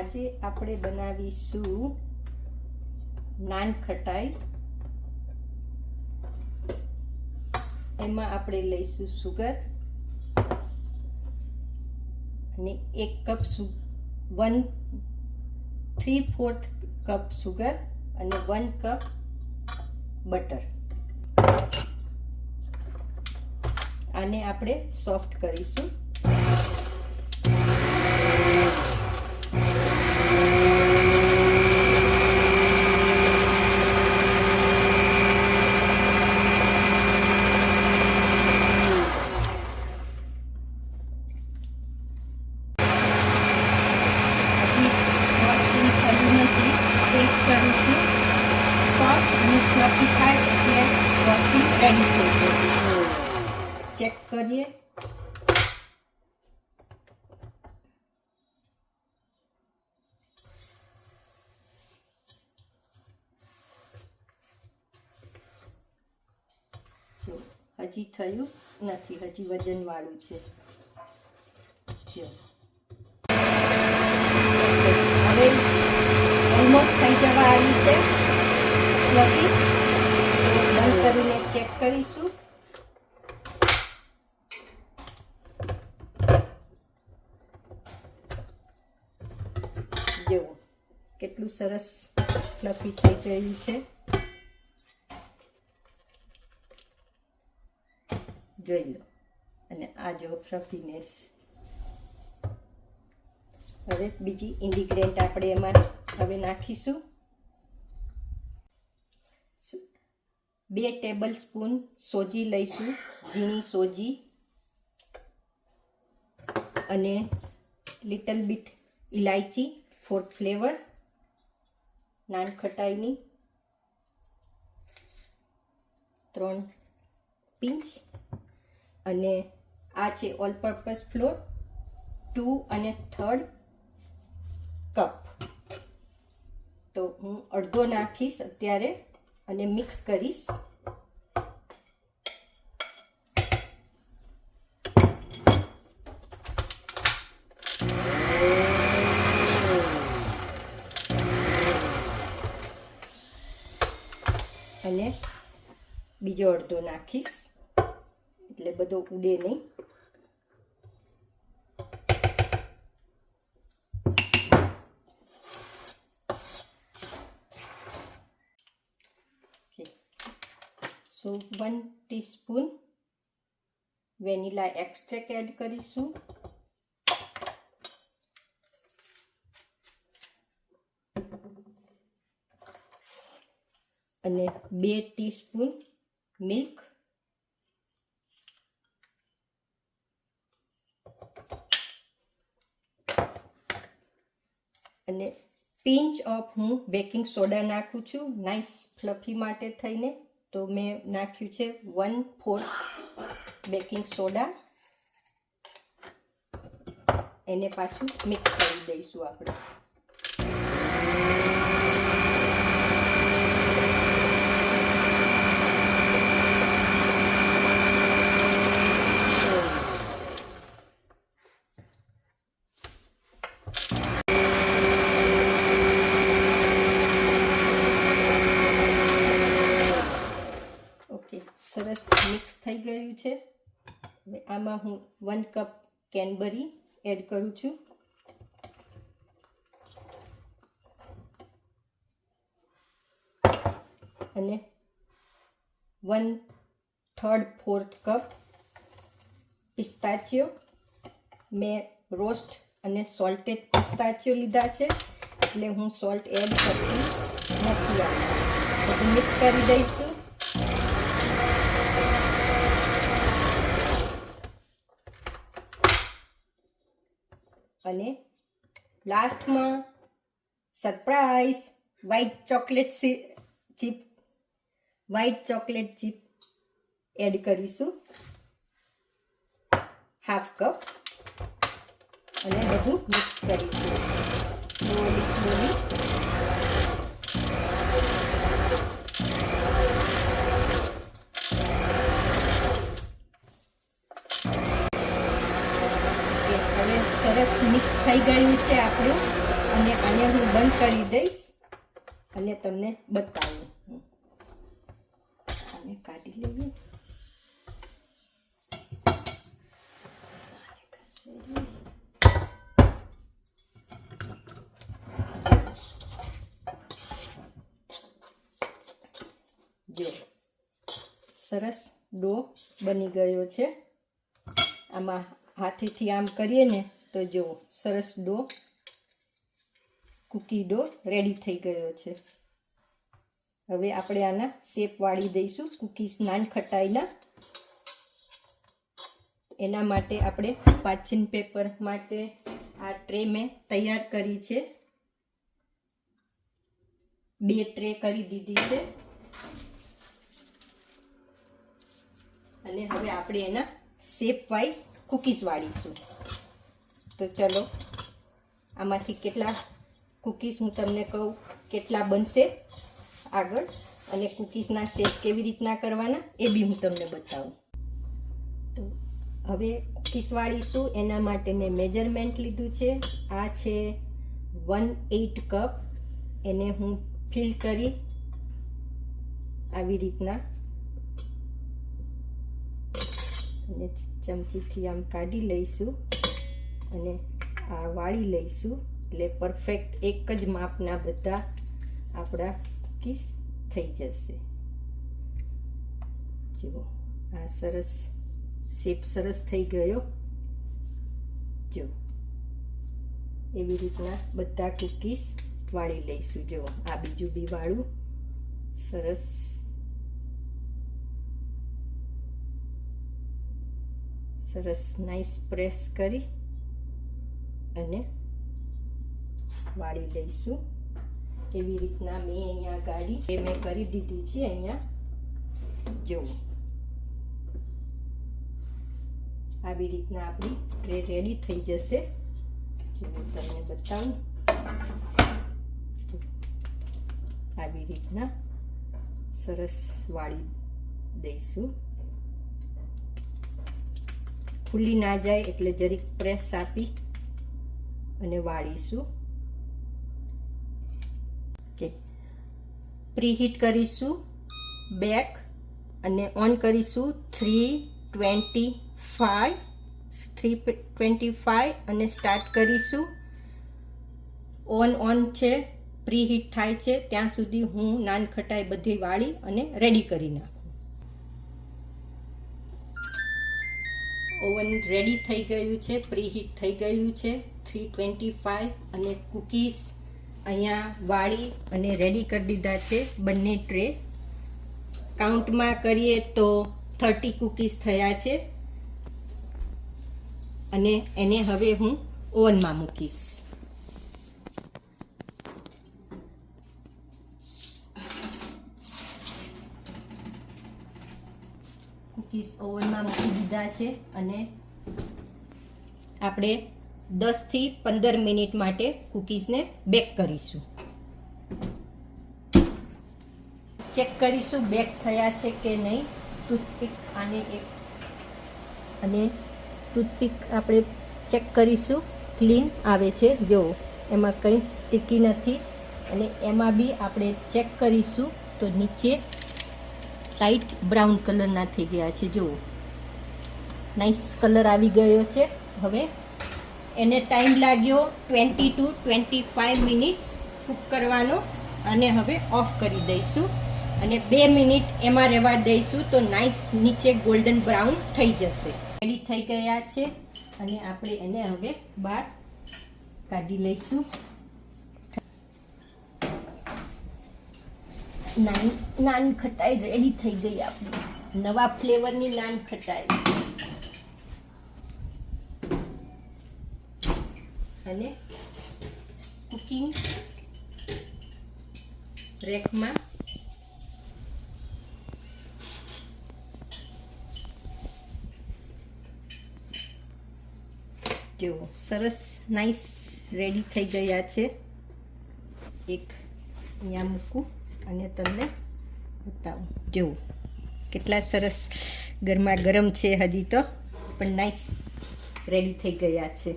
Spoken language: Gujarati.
આજે આપણે બનાવીશું નાન ખટાઈ. એમાં આપણે લઈશું સુગર અને 1 કપ 3/4 કપ સુગર અને 1 કપ બટર. આને આપણે સોફ્ટ કરીશું. ચેક કરીએ. જો હજી થયું નથી, હજી વજન વાળું છે. જો હવે ઓલમોસ્ટ થઈ જવા આવી છે. બંધ કરીને ચેક કરીશું. જેવું કેટલું સરસ ફ્લફી થઈ ગયું છે. જોઈ લો. અને આ જો ફ્લફીનેસ. હવે બીજી ઇન્ગ્રેડિયન્ટ આપણે એમાં હવે નાખીશું. 2 ટેબલ સ્પૂન સોજી લઈશું, ઝીણી સોજી, અને લિટલ બીટ ઇલાયચી ફોર ફ્લેવર નાન ખટાઈની, 3 પિંચ. અને આ છે ઓલ પર્પસ ફ્લોર 2 1/3 કપ. તો હું અડધો નાખીશ અત્યારે અને મિક્સ કરીશ. અને બીજો અડધો નાખીશ એટલે બધો ઉડે નહીં. સો 1 ટીસ્પૂન વેનીલા એક્સ્ટ્રેક્ટ એડ કરીશું. અને 2 ટીસ્પૂન મિલ્ક. અને પિંચ ઓફ હું બેકિંગ સોડા નાખું છું નાઇસ ફ્લફી માટે થઈને. તો મેં નાખ્યું છે 1/4 બેકિંગ સોડા. એને પાછું મિક્સ કરી દઈશું આપણે. સરસ મિક્સ થઈ ગયું છે. હવે આમાં હું 1 કપ કેનબરી એડ કરું છું. અને 1/3/4 કપ પિસ્તાચિયો. મેં રોસ્ટ અને સોલ્ટેડ પિસ્તાચિયો લીધા છે એટલે હું સોલ્ટ એડ કરતી નથી. બધું મિક્સ કરી દઈશું. અને લાસ્ટમાં surprise white chocolate chip add કરીશું, 1/2 કપ. અને બધું મિક્સ કરીશું સ્લોલી. સરસ મિક્સ થઈ ગયું છે આપણું અને આને હું બંધ કરી દઈશ અને તમને બતાવું. આને કાઢી લઈએ. જો સરસ ડો બની ગયો છે. આમાં હાથેથી આમ કરીએ ને તો જો સરસ ડો કૂકી ડો રેડી થઈ ગયો છે. હવે આપણે આના શેપ વાળી દઈશું કૂકીઝ નાનખટાઈના. એના માટે આપણે પાચન પેપર માટે આ ટ્રે મેં તૈયાર કરી છે. 2 ટ્રે કરી દીધી છે અને હવે આપણે એના શેપ વાઇઝ કૂકીઝ વાળીશું. તો ચલો આમાંથી કેટલા કૂકીઝ હું તમને કહું કેટલા બનશે આગળ, અને કૂકીઝના શેપ કેવી રીતના કરવાના એ બી હું તમને બતાવું. તો હવે કૂકીઝ વાળીશું. એના માટે મેં મેજરમેન્ટ લીધું છે. આ છે 1/8 કપ. એને હું ફિલ કરી આવી રીતના અને ચમચીથી આમ કાઢી લઈશું અને આ વાળી લઈશું. એટલે પરફેક્ટ એક જ માપના બધા આપણા કૂકીઝ થઈ જશે. જુઓ આ સરસ શેપ સરસ થઈ ગયો. જો એવી રીતના બધા કૂકીઝ વાળી લઈશું. જુઓ આ બીજું બી વાળું સરસ. સરસ નાઈસ પ્રેસ કરી અને વાળી લઈશું. એવી રીતના મેં અહીંયા ગાડી એ મેં કરી દીધી છે. અહીંયા જુઓ આવી રીતના આપણી ટ્રે રેડી થઈ જશે. જો હું તમને બતાવું. આવી રીતના સરસ વાળી દઈશું. ફૂલી ના જાય એટલે જરીક પ્રેસ આપી અને વાળીશું. પ્રીહીટ કરીશું બેક અને ઓન કરીશું 325 અને સ્ટાર્ટ કરીશું. ઓન છે, પ્રીહીટ થાય છે ત્યાં સુધી હું નાનખટાઈ બધી વાળી અને રેડી કરી નાખું. ઓવન રેડી થઈ ગયું છે, પ્રીહીટ થઈ ગયું છે 325 અને કૂકીઝ અહીંયા વાળી અને રેડી કરી દીધા છે બંને ટ્રે. કાઉન્ટમાં કરીએ તો 30 કૂકીઝ થયા છે અને એને હવે હું ઓવનમાં મૂકીશ. કૂકીઝ ઓવનમાં મૂકી દીધા છે અને આપણે 10 થી 15 મિનિટ માટે કૂકીઝને બેક કરીશું. ચેક કરીશું બેક થયા છે કે નહીં. ટૂથપીક આને એક અને ટૂથપીક આપણે ચેક કરીશું. ક્લીન આવે છે, જો એમાં કંઈ સ્ટીકી નથી. અને એમાં બી આપણે ચેક કરીશું તો નીચે લાઇટ બ્રાઉન કલરના થઈ ગયા છે. જુઓ નાઇસ કલર આવી ગયો છે. હવે એને ટાઈમ લાગ્યો 20 to 25 મિનિટ્સ કૂક કરવાનો અને હવે ઓફ કરી દઈશું અને 2 મિનિટ એમાં રહેવા દઈશું તો નાઇસ નીચે ગોલ્ડન બ્રાઉન થઈ જશે. રેડી થઈ ગયા છે અને આપણે એને હવે બહાર કાઢી લઈશું. નાનખટાઈ રેડી થઈ ગઈ આપણી, નવા ફ્લેવરની નાનખટાઈ. અને કુકિંગ રેકમાં જો સરસ નાઈસ રેડી થઈ ગયા છે. એક અહીંયા મૂકું અને તમને બતાવું. જુઓ કેટલા સરસ ગરમા ગરમ છે, હજી તો પણ નાઈસ રેડી થઈ ગયા છે.